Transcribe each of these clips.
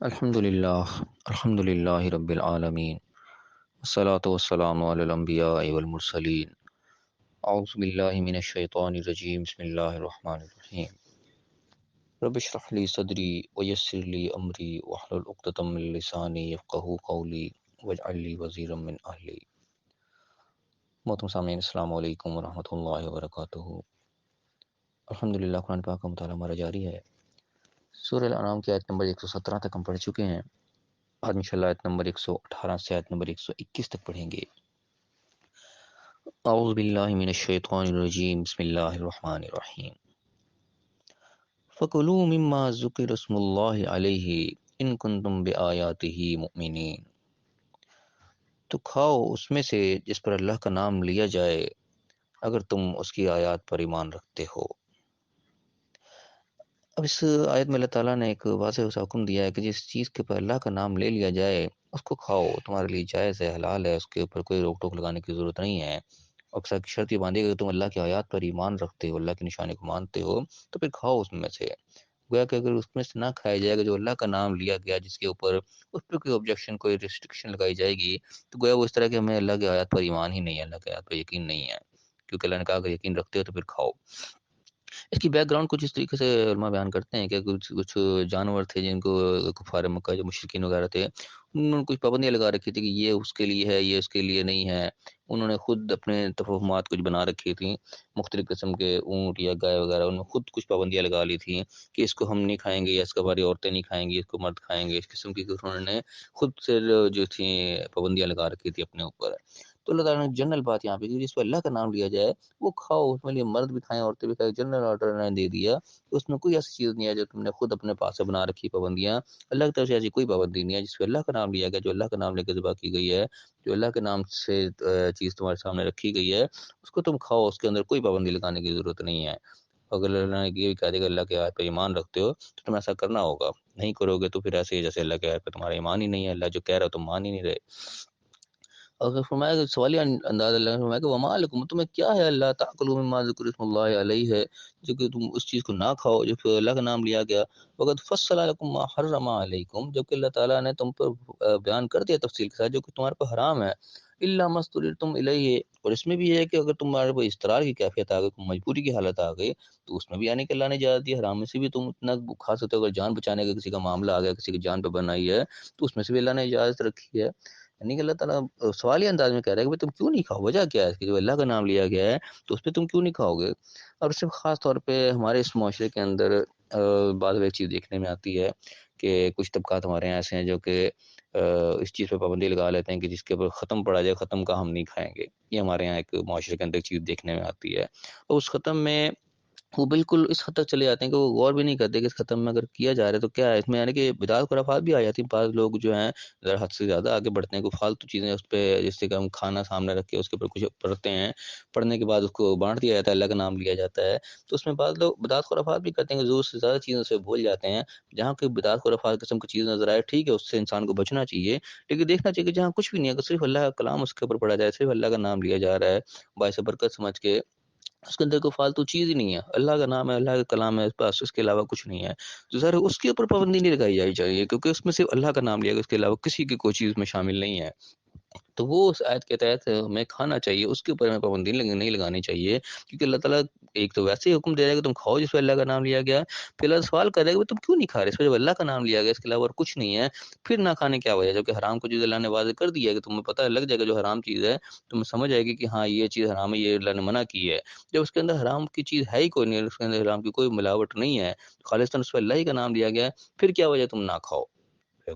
الحمد للہ رب العالمین والصلاة والسلام علی الانبیاء والمرسلین اعوذ باللہ من الشیطان الرجیم بسم اللہ الرحمن الرحیم رب اشرح لی صدری ویسر لی امری واحلل عقدۃ من لسانی یفقہوا قولی واجعل لی وزیرا من اہلی۔ محترم سامعین، السلام علیکم ورحمۃ اللہ وبرکاتہ۔ الحمدللہ قرآن پاک کا مطالعہ ہمارا جاری ہے۔ سورہ الانعام کی آیت نمبر 117 تک ہم پڑھ چکے ہیں۔ آج انشاءاللہ آیت نمبر 118 سے آیت نمبر 121 تک پڑھیں گے۔ اعوذ باللہ من الشیطان الرجیم بسم اللہ الرحمن الرحیم فَكُلُوا مِمَّا ذُكِرَ اسْمُ اللَّهِ عَلَيْهِ إِن كُنتُم بِآيَاتِهِ مُؤْمِنِينَ۔ تو کھاؤ اس میں سے جس پر اللہ کا نام لیا جائے اگر تم اس کی آیات پر ایمان رکھتے ہو۔ اب اس آیت میں اللہ تعالیٰ نے ایک واضح سا حکم دیا ہے کہ جس چیز کے اوپر اللہ کا نام لے لیا جائے اس کو کھاؤ، تمہارے لیے جائز ہے، حلال ہے، اس کے اوپر کوئی روک ٹوک لگانے کی ضرورت نہیں ہے۔ اکثر شرط یہ باندھی کہ تم اللہ کی آیات پر ایمان رکھتے ہو، اللہ کی نشانی کو مانتے ہو، تو پھر کھاؤ اس میں سے۔ گویا کہ اگر اس میں سے نہ کھایا جائے گا جو اللہ کا نام لیا گیا جس کے اوپر اس پہ کوئی آبجیکشن، کوئی ریسٹرکشن لگائی جائے گی، تو گویا وہ اس طرح کہ ہمیں اللہ کی آیات پر ایمان ہی نہیں ہے، اللہ کی آیات پر یقین نہیں ہے، کیونکہ اللہ نے کہا کہ یقین رکھتے ہو تو پھر کھاؤ۔ اس کی بیک گراؤنڈ کچھ اس طریقے سے علماء بیان کرتے ہیں کہ کچھ جانور تھے جن کو کفار مکہ جو مشرکین وغیرہ تھے، انہوں نے کچھ پابندیاں لگا رکھی تھی کہ یہ اس کے لیے ہے، یہ اس کے لیے نہیں ہے۔ انہوں نے خود اپنے تفہمات کچھ بنا رکھی تھیں، مختلف قسم کے اونٹ یا گائے وغیرہ، انہوں نے خود کچھ پابندیاں لگا لی تھیں کہ اس کو ہم نہیں کھائیں گے، یا اس کو ہماری عورتیں نہیں کھائیں گی، اس کو مرد کھائیں گے، اس قسم کی انہوں نے خود سے جو تھیں پابندیاں لگا رکھی تھی اپنے اوپر۔ تو اللہ تعالیٰ نے جنرل بات یہاں پہ کی، جس پہ اللہ کا نام لیا جائے وہ کھاؤ، اس میں لیے مرد بھی کھائیں عورتیں بھی کھائیں، جنرل آرڈر نے دے دیا۔ اس میں کوئی ایسی چیز نہیں ہے جو تم نے خود اپنے پاس سے بنا رکھی پابندیاں، اللہ کی طرف سے ایسی کوئی پابندی نہیں ہے۔ جس پہ اللہ کا نام لیا گیا، جو اللہ کا نام لے کے ذبح کی گئی ہے، جو اللہ کے نام سے چیز تمہارے سامنے رکھی گئی ہے، اس کو تم کھاؤ، اس کے اندر کوئی پابندی لگانے کی ضرورت نہیں ہے۔ اگر اللہ نے یہ کہا کہ اللہ کے آیت پہ ایمان رکھتے ہو تو تم ایسا کرنا ہوگا، نہیں کرو گے تو پھر ایسے ہی جیسے اللہ کے آیت پہ تمہارا ایمان ہی نہیں ہے، اللہ جو کہہ رہا ہے تم مان ہی نہیں رہے۔ اور فرمایا کہ سوالیہ انداز اللہ نے فرمایا کہ وما لکم، تمہیں کیا ہے اللہ تاکلوا مما ذکر اسم اللہ علیہ ہے، جو کہ تم اس چیز کو نہ کھاؤ جو کہ اللہ کا نام لیا گیا۔ وقد فصل لکم ما حرم علیکم، جبکہ اللہ تعالیٰ نے تم پر بیان کر دیا تفصیل کے ساتھ جو کہ تمہارے پر حرام ہے۔ الا ما اضطررتم الیہ، اور اس میں بھی ہے کہ اگر تمہارے پر اضطرار کی کیفیت آ گئی، مجبوری کی حالت آ گئی، تو اس میں بھی یعنی کہ اللہ نے اجازت دی، حرام میں سے بھی تم اتنا کھا سکتے ہو۔ اگر جان بچانے کا کسی کا معاملہ آ گیا، کسی کی جان پہ بنائی ہے، تو اس میں سے بھی اللہ نے اجازت رکھی ہے۔ یعنی کہ اللہ تعالیٰ سوالی انداز میں کہہ رہا ہے کہ تم کیوں نہیں کھاؤ، وجہ کیا ہے اس کی، جو اللہ کا نام لیا گیا ہے تو اس پہ تم کیوں نہیں کھاؤ گے۔ اور صرف خاص طور پہ ہمارے اس معاشرے کے اندر بعض ایک چیز دیکھنے میں آتی ہے کہ کچھ طبقات ہمارے یہاں ایسے ہیں جو کہ اس چیز پہ پابندی لگا لیتے ہیں کہ جس کے اوپر ختم پڑا جائے، ختم کا ہم نہیں کھائیں گے۔ یہ ہمارے یہاں ایک معاشرے کے اندر ایک چیز دیکھنے میں آتی ہے، اور اس ختم میں وہ بالکل اس حد تک چلے جاتے ہیں کہ وہ غور بھی نہیں کرتے کہ اس ختم میں اگر کیا جا رہا ہے تو کیا ہے اس میں، یعنی کہ بدعت خرافات بھی آ جاتی ہیں۔ بعض لوگ جو ہیں ذرا حد سے زیادہ آگے بڑھتے ہیں، کوئی فالتو چیزیں اس پہ، جس سے کہ ہم کھانا سامنے رکھ کے اس کے اوپر کچھ پڑھتے ہیں، پڑھنے کے بعد اس کو بانٹ دیا جاتا ہے، اللہ کا نام لیا جاتا ہے، تو اس میں بعض لوگ بدعت خرافات بھی کرتے ہیں کہ ضرورت سے زیادہ چیزوں سے بھول جاتے ہیں۔ جہاں کوئی بدعت خرافات قسم کی چیز نظر آئے، ٹھیک ہے، اس سے انسان کو بچنا چاہیے، لیکن دیکھنا چاہیے کہ جہاں کچھ بھی نہیں ہے، اگر صرف اللہ کا کلام اس کے اوپر پڑھا جائے، صرف اللہ کا نام لیا جا رہا ہے باعث برکت سمجھ کے، اس کے اندر کوئی فالتو چیز ہی نہیں ہے، اللہ کا نام ہے، اللہ کا کلام ہے، بس اس کے علاوہ کچھ نہیں ہے، تو ظاہر ہے اس کے اوپر پابندی نہیں لگائی جانی چاہیے، کیونکہ اس میں صرف اللہ کا نام لیا گیا، اس کے علاوہ کسی کی کوئی چیز میں شامل نہیں ہے۔ تو وہ اس آیت کے تحت ہمیں کھانا چاہیے، اس کے اوپر ہمیں پابندی نہیں لگانی چاہیے، کیونکہ اللہ تعالیٰ ایک تو ویسے ہی حکم دے رہا ہے کہ تم کھاؤ جس پہ اللہ کا نام لیا گیا، پھر اللہ سوال کر رہا ہے کہ تم کیوں نہیں کھا رہے، اس پہ جب اللہ کا نام لیا گیا، اس کے علاوہ اور کچھ نہیں ہے، پھر نہ کھانے کیا وجہ ہے، جبکہ حرام کو چیز اللہ نے واضح کر دیا ہے کہ تمہیں پتہ لگ جائے گا جو حرام چیز ہے، تمہیں سمجھ آئے گی کہ ہاں یہ چیز حرام ہے، یہ اللہ نے منع کی ہے۔ جب اس کے اندر حرام کی چیز ہے ہی کوئی نہیں، اس کے اندر حرام کی کوئی ملاوٹ نہیں ہے، خالصتاً اس پہ اللہ ہی کا نام لیا گیا ہے، پھر کیا وجہ تم نہ کھاؤ،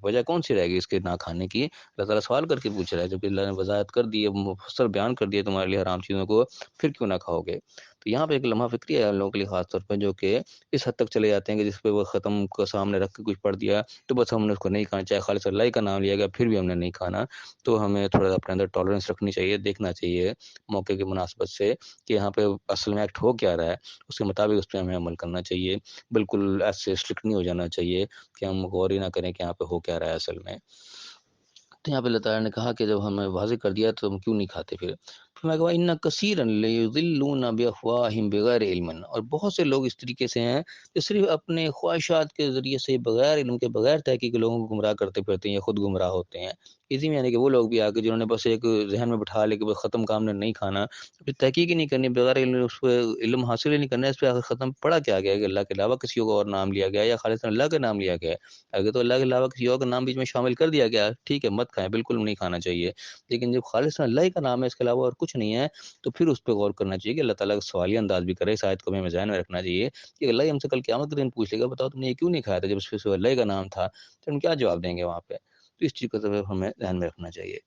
وجہ کون سی رہے گی اس کے نہ کھانے کی؟ اللہ تعالیٰ سوال کر کے پوچھ رہا ہے، جب اللہ نے وضاحت کر دی ہے، مفصل بیان کر دیا تمہارے لیے حرام چیزوں کو، پھر کیوں نہ کھاؤ گے؟ تو یہاں پہ ایک لمحہ فکری ہے ہم لوگوں کے لیے خاص طور پہ، جو کہ اس حد تک چلے جاتے ہیں کہ جس پہ وہ ختم کو سامنے رکھ کے کچھ پڑھ دیا تو بس ہم نے اس کو نہیں کھانا، چاہے خالص اللہ ہی کا نام لیا گیا پھر بھی ہم نے نہیں کھانا۔ تو ہمیں تھوڑا سا اپنے اندر ٹالرنس رکھنی چاہیے، دیکھنا چاہیے موقع کی مناسبت سے کہ یہاں پہ اصل میں ایکٹ ہو کیا رہا ہے، اس کے مطابق اس پہ ہمیں عمل کرنا چاہیے، بالکل ایسے اسٹرکٹ نہیں ہو جانا چاہیے کہ ہم غور ہی نہ کریں کہ یہاں پہ ہو کیا رہا ہے اصل میں۔ تو یہاں پہ اللہ تعالیٰ نے کہا کہ جب ہمیں واضح کر دیا تو ہم کیوں نہیں کھاتے پھر، فرمایا کہ ان کثیرا لیضلون بافواہہم بغیر علم، اور بہت سے لوگ اس طریقے سے ہیں کہ صرف اپنے خواہشات کے ذریعے سے بغیر علم کے، بغیر تحقیق کے لوگوں کو گمراہ کرتے پھرتے ہیں یا خود گمراہ ہوتے ہیں۔ اسی میں یعنی کہ وہ لوگ بھی آگے جنہوں نے بس ایک ذہن میں بٹھا لے کہ بس ختم کام نے نہیں کھانا، پھر تحقیق ہی نہیں کرنی، بغیر علم اس پہ علم حاصل ہی نہیں کرنا، اس پہ آخر ختم پڑا کیا گیا کہ اللہ کے علاوہ کسی کو اور نام لیا گیا یا خالص اللہ کا نام لیا گیا ہے۔ اگر تو اللہ کے علاوہ کسی اور کا نام بیچ میں شامل کر دیا گیا، ٹھیک ہے مت کھائیں، بالکل نہیں کھانا چاہیے، لیکن جب خالص اللہ ہی کا نام ہے، اس کے علاوہ اور کچھ نہیں ہے، تو پھر اس پہ غور کرنا چاہیے کہ اللہ تعالیٰ کا سوالیہ انداز بھی کرے۔ اس آیت کو ہمیں ذہن میں رکھنا چاہیے کہ اللہ ہم سے کل قیامت کے دن پوچھ لے گا، بتاؤ تم نے یہ کیوں نہیں کھایا تھا جب اس پہ اللہ کا نام تھا، تو ہم کیا جواب دیں گے وہاں پہ؟ تو اس چیز کو ہمیں ذہن میں رکھنا چاہیے۔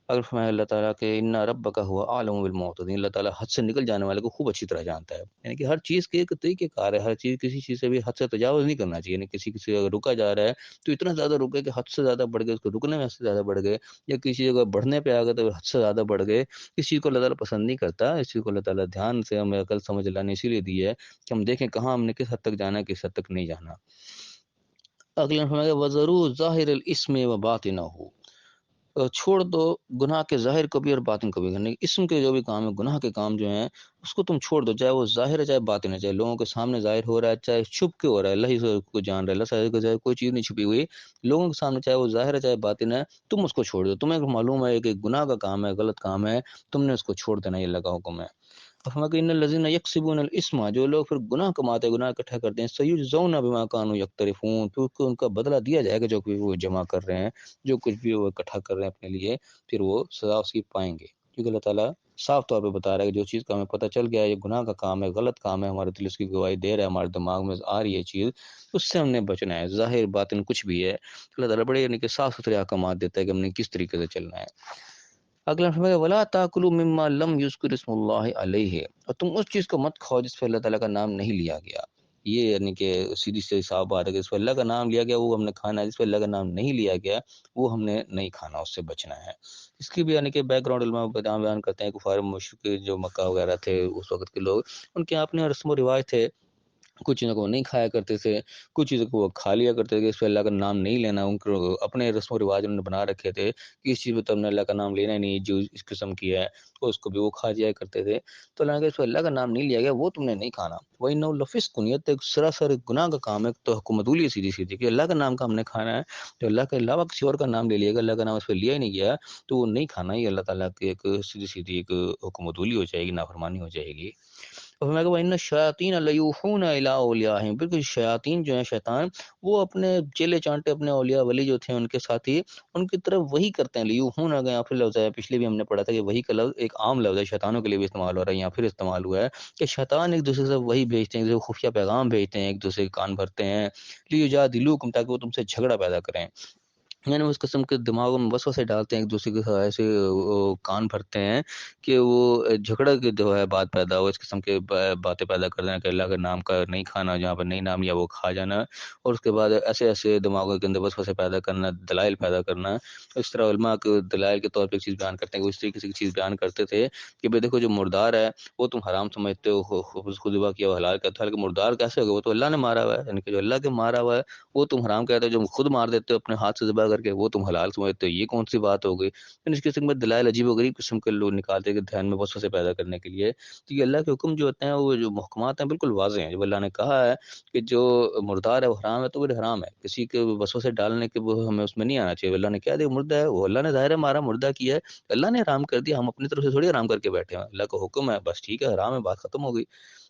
اگر فرمایا اللہ تعالیٰ کہ ان ربک هو اعلم بالمعتدین، اللہ تعالیٰ حد سے نکل جانے والے کو خوب اچھی طرح جانتا ہے، یعنی کہ ہر چیز کے ایک طریقہ کار ہے، ہر چیز کسی چیز سے بھی حد سے تجاوز نہیں کرنا چاہیے، یعنی کسی سے اگر رکا جا رہا ہے تو اتنا زیادہ رکے کہ حد سے زیادہ بڑھ گئے، اس کو رکنے میں حد سے زیادہ بڑھ گئے، یا کسی جگہ بڑھنے پہ آ گئے تو حد سے زیادہ بڑھ گئے، اس چیز کو اللہ تعالیٰ پسند نہیں کرتا۔ اس چیز کو اللہ تعالیٰ دھیان سے ہمیں عقل سمجھ اللہ نے اسی لیے دی ہے کہ ہم دیکھیں کہاں ہم نے کس حد تک جانا ہے، کس حد تک نہیں جانا۔ اگلا فرمایا وَذَرُوا ظَاهِرَ الْإِثْمِ وَبَاطِنَهُ، چھوڑ دو گناہ کے ظاہر کو بھی اور باطن کو بھی، یعنی اسم کے جو بھی کام ہے، گناہ کے کام جو ہیں اس کو تم چھوڑ دو، چاہے وہ ظاہر ہے چاہے باطن ہے، چاہے لوگوں کے سامنے ظاہر ہو رہا ہے چاہے چھپ کے ہو رہا ہے، اللہ ہی کو جان رہا ہے، اللہ سے چاہے کوئی چیز نہیں چھپی ہوئی لوگوں کے سامنے، چاہے وہ ظاہر ہے چاہے باطن ہے، تم اس کو چھوڑ دو، تمہیں معلوم ہے کہ گناہ کا کام ہے، غلط کام ہے، تم نے اس کو چھوڑ دینا، یہ اللہ کا حکم ہے۔ فرمایا کہ ان الذین یکسبون الاثم، جو لوگ پھر گناہ کماتے ہیں، گناہ اکٹھا کرتے ہیں، سیجزون بما کانوا یقترفون، پھر ان کا بدلہ دیا جائے گا جو کچھ وہ جمع کر رہے ہیں، جو کچھ بھی وہ اکٹھا کر رہے ہیں اپنے لیے، پھر وہ سزا اس کی پائیں گے، کیونکہ اللہ تعالیٰ صاف طور پہ بتا رہا ہے کہ جو چیز کا ہمیں پتہ چل گیا ہے یہ گناہ کا کام ہے، غلط کام ہے، ہمارے دل اس کی گواہی دے رہا ہے، ہمارے دماغ میں آ رہی ہے چیز، اس سے ہم نے بچنا ہے، ظاہر باطن کچھ بھی ہے، اللہ تعالیٰ بڑے یعنی کہ صاف ستھرے احکامات دیتا ہے کہ ہم نے کس طریقے سے چلنا ہے۔ اگلا فرمایا ولا تاکلوا مما لم یذکر اسم اللہ علیہ، اور تم اس چیز کو مت کھاؤ جس پہ اللہ تعالیٰ کا نام نہیں لیا گیا، یہ یعنی کہ سیدھی سے صاف بات ہے کہ جس پہ اللہ کا نام لیا گیا وہ ہم نے کھانا ہے، جس پہ اللہ کا نام نہیں لیا گیا وہ ہم نے نہیں کھانا، اس سے بچنا ہے۔ اس کی بھی یعنی کہ بیک گراؤنڈ علماء بیان کرتے ہیں، کفار مشرک جو مکہ وغیرہ تھے اس وقت کے لوگ، ان کے اپنے رسم و رواج تھے، کچھ چیزوں کو وہ نہیں کھایا کرتے تھے، کچھ چیزوں کو وہ کھا لیا کرتے تھے، اس پہ اللہ کا نام نہیں لینا، ان کو اپنے رسم و رواج انہوں نے بنا رکھے تھے کہ اس چیز پہ تو ہم نے اللہ کا نام لینا ہی نہیں، جو اس قسم کی ہے تو اس کو بھی وہ کھا جایا کرتے تھے، تو اللہ نے کہا اس پہ اللہ کا نام نہیں لیا گیا وہ تم نے نہیں کھانا۔ وَإِنَّهُ لَفِسْقٌ، یہ تو ایک سراسر گناہ کا کام ہے، تو حکومتولی سیدھی سیدھی کہ اللہ کا نام کا ہم نے کھانا ہے، جو اللہ کے علاوہ کسی اور کا نام لے لیا گا، اللہ کا نام اس پہ لیا ہی نہیں گیا تو وہ نہیں کھانا، یہ اللہ تعالیٰ کی ایک سیدھی سیدھی ایک حکومتولی ہو جائے گی، نافرمانی ہو جائے گی۔ اور فرمایا کہ وَإِنَّ الشَّيَاطِينَ لَيُوحُونَ إِلَىٰ أَوْلِيَائِهِمْ، بالکل شیاطین جو ہیں شیطان، وہ اپنے چیلے چانٹے اپنے اولیاء ولی جو تھے ان کے ساتھی ان کی طرف وہی کرتے ہیں، لیوحون آ گئے، یہاں پھر لفظ ہے، پچھلے بھی ہم نے پڑھا تھا کہ وہی کا لفظ ایک عام لفظ ہے، شیطانوں کے لیے بھی استعمال ہو رہا ہے، یہاں پھر استعمال ہوا ہے کہ شیطان ایک دوسرے سے وہی بھیجتے ہیں، ایک دوسرے کو خفیہ پیغام بھیجتے ہیں، ایک دوسرے کے کان بھرتے ہیں، لیجادلوکم، تاکہ وہ تم سے جھگڑا پیدا کریں، یعنی اس قسم کے دماغوں میں وسوسے ڈالتے ہیں، ایک دوسرے کے ساتھ ایسے کان بھرتے ہیں کہ وہ جھگڑا کی جو ہے بات پیدا ہو، اس قسم کے باتیں پیدا کر دینا کہ اللہ کے نام کا نہیں کھانا، جہاں پر نہیں نام یا وہ کھا جانا، اور اس کے بعد ایسے ایسے دماغوں کے اندر وسوسے پیدا کرنا، دلائل پیدا کرنا۔ اس طرح علماء کے دلائل کے طور پہ ایک چیز بیان کرتے ہیں کہ وہ اس طریقے سے ایک چیز بیان کرتے تھے کہ بھئی دیکھو جو مردار ہے وہ تم حرام سمجھتے ہو، خود ذبح کیا وہ حلال کہتے ہو، حالانکہ مردار کیسے ہوگا، وہ تو اللہ نے مارا ہوا ہے، یعنی کہ جو اللہ کے مارا ہوا ہے وہ تم حرام کہتے ہو، جو خود مار دیتے ہو اپنے ہاتھ سے ذبح کر کے وہ تم حلال سمجھتے ہو، یہ کون سی بات ہو گئی؟ اس قسم میں دلائل عجیب و غریب قسم کے لوگ نکالتے ہیں کہ دھیان میں وسوسے پیدا کرنے کے لیے۔ تو یہ اللہ کے حکم جو ہوتے ہیں وہ جو محکمات ہیں بالکل واضح ہیں، جب اللہ نے کہا ہے کہ جو مردار ہے وہ حرام ہے تو وہ حرام ہے، کسی کے وسوسے ڈالنے کے وہ ہمیں اس میں نہیں آنا چاہیے۔ اللہ نے کہہ دیا مردہ ہے، وہ اللہ نے ظاہر ہے مارا مردہ کیا ہے، اللہ نے حرام کر دیا، ہم اپنی طرف سے تھوڑی حرام کر کے بیٹھے ہیں، اللہ کا حکم ہے بس ٹھیک ہے حرام ہے، بات ختم ہو گئی۔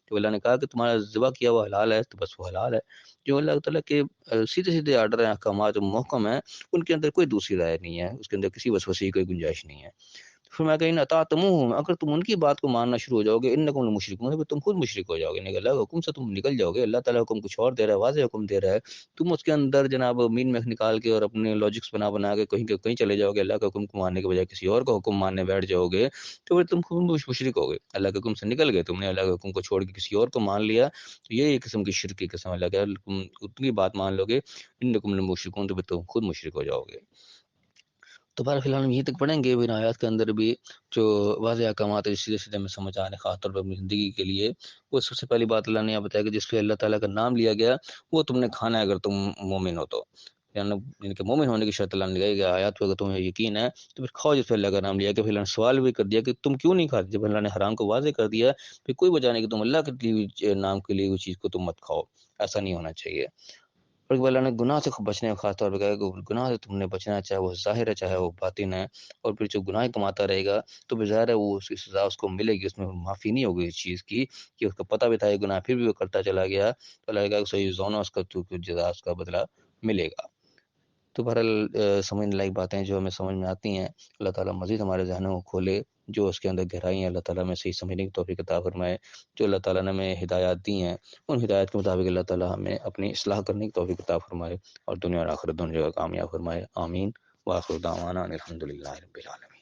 تو اللہ نے کہا کہ تمہارا ذبح کیا وہ حلال ہے تو بس وہ حلال ہے۔ جو اللہ تعالیٰ کے سیدھے سیدھے آرڈر ہیں، احکامات جو محکم ہیں، ان کے اندر کوئی دوسری رائے نہیں ہے، اس کے اندر کسی وسوسے کی کوئی گنجائش نہیں ہے۔ فرمایا کہ ان اطاعتموہم، اگر تم ان کی بات کو ماننا شروع ہو جاؤ گے، انکم لمشرکون، پھر تم خود مشرک ہو جاؤ گے، اللہ کے حکم سے تم نکل جاؤ گے، اللہ تعالیٰ حکم کچھ اور دے رہا ہے، واضح حکم دے رہا ہے، تم اس کے اندر جناب مین میخ نکال کے اور اپنے لاجکس بنا بنا کے کہیں چلے جاؤ گے، اللہ کے حکم کو ماننے کے بجائے کسی اور کا حکم ماننے بیٹھ جاؤ گے، تو پھر تم خود مشرک ہو گے، اللہ کے حکم سے نکل گئے، تم نے اللہ کے حکم کو چھوڑ کے کسی اور کو مان لیا، تو یہ ایک قسم کی شرک کی قسم، اللہ کہ تم ان کی بات مان لو گے، انکم لمشرکون، تو پھر تم خود مشرک ہو جاؤ گے۔ تو بہر فی الحال ہم یہیں تک پڑھیں گے، ان آیات کے اندر بھی جو واضح احکامات ہے سیدھے سیدھے میں سمجھ آنے خاص طور پر اپنی زندگی کے لیے، وہ سب سے پہلی بات اللہ نے یہ بتایا کہ جس پہ اللہ تعالیٰ کا نام لیا گیا وہ تم نے کھانا ہے اگر تم مومن ہو تو، جن کے مومن ہونے کی شرط اللہ نے لگائی کہ آیات پہ اگر تمہیں یقین ہے تو پھر کھاؤ جس پہ اللہ کا نام لیا کہ پھر اللہ نے سوال بھی کر دیا کہ تم کیوں نہیں کھاتے، جب اللہ نے حرام کو واضح کر دیا پھر کوئی وجہ نہیں کہ تم اللہ کے نام کے لیے وہ چیز کو تم مت کھاؤ، ایسا نہیں ہونا چاہیے۔ اور اللہ نے گناہ سے بچنے کا خاص طور پہ کہا کہ گناہ سے تم نے بچنا ہے، چاہے وہ ظاہر ہے چاہے وہ باطن ہے، اور پھر جو گناہ کماتا رہے گا تو بظاہر ہے وہ اس کی سزا اس کو ملے گی، اس میں معافی نہیں ہوگی اس چیز کی کہ اس کو پتہ بھی تھا یہ گناہ پھر بھی وہ کرتا چلا گیا تو اللہ کہا کہ صحیح زونہ اس کا تو جزا اس کا بدلہ ملے گا۔ تو بہرحال سمجھنے لائق باتیں جو ہمیں سمجھ میں آتی ہیں، اللہ تعالیٰ مزید ہمارے ذہنوں کو کھولے، جو اس کے اندر گہرائی ہیں اللہ تعالیٰ میں صحیح سمجھنے کی توفیق عطا فرمائے، جو اللہ تعالیٰ نے ہمیں ہدایات دی ہیں ان ہدایت کے مطابق اللہ تعالیٰ ہمیں اپنی اصلاح کرنے کی توفیق عطا فرمائے اور دنیا اور آخرت دونوں جگہ کامیاب فرمائے، آمین۔ وآخر دعوانا ان الحمد للہ رب العالمین۔